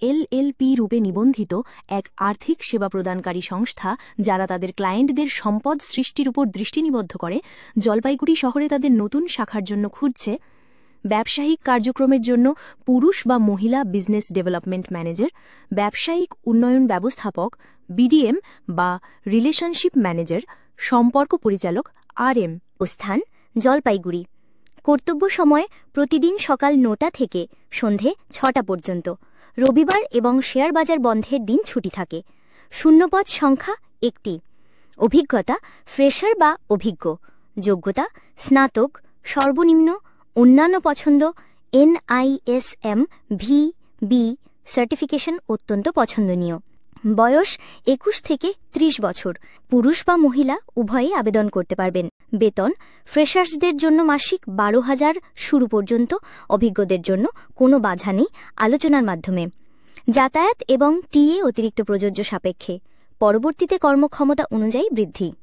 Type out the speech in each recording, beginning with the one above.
LLP রূপে নিবন্ধিত এক আর্থিক সেবা প্রদানকারী সংস্থা যারা তাদের ক্লায়েন্টদের সম্পদ সৃষ্টির উপর দৃষ্টি নিবদ্ধ করে জলপাইগুড়ি শহরে তাদের নতুন শাখার জন্য খুঁজছে ব্যবসায়িক কার্যক্রমের জন্য পুরুষ বা মহিলা বিজনেস ডেভেলপমেন্ট ম্যানেজার, ব্যবসায়িক উন্নয়ন ব্যবস্থাপক বিডিএম বা রিলেশনশিপ ম্যানেজার, সম্পর্ক পরিচালক আরএম। স্থান জলপাইগুড়ি। কর্তব্য সময় প্রতিদিন সকাল ৯টা থেকে সন্ধে ৬টা পর্যন্ত। রবিবার এবং শেয়ার বাজার বন্ধের দিন ছুটি থাকে। শূন্যপদ সংখ্যা 1টি। অভিজ্ঞতা ফ্রেশার বা অভিজ্ঞ। যোগ্যতা স্নাতক। সর্বনিম্ন অন্যান্য পছন্দ NISM VB সার্টিফিকেশন অত্যন্ত পছন্দনীয়। বয়স ২১ থেকে ৩০ বছর। পুরুষ বা মহিলা উভয়েই আবেদন করতে পারবেন। বেতন ফ্রেশার্সদের জন্য মাসিক ১২,০০০ শুরু পর্যন্ত, অভিজ্ঞদের জন্য কোনো বাধা নেই আলোচনার মাধ্যমে। যাতায়াত এবং টিএ অতিরিক্ত প্রযোজ্য সাপেক্ষে, পরবর্তীতে কর্মক্ষমতা অনুযায়ী বৃদ্ধি।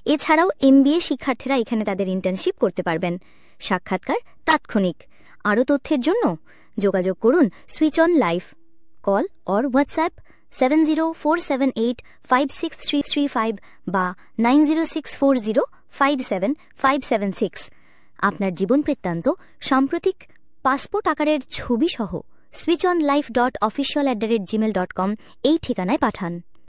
এছাড়াও MBA শিক্ষার্থীরা এখানে তাদের ইন্টার্নশিপ করতে পারবেন। সাক্ষাৎকার তাৎক্ষণিক। আরও তথ্যের জন্য যোগাযোগ করুন switch on life. Call or WhatsApp 7047856335 বা 9064057576। আপনার জীবন বৃত্তান্ত সাম্প্রতিক পাসপোর্ট আকারের ছবি সহ switchonlife.official@gmail.com এই ঠিকানায় পাঠান।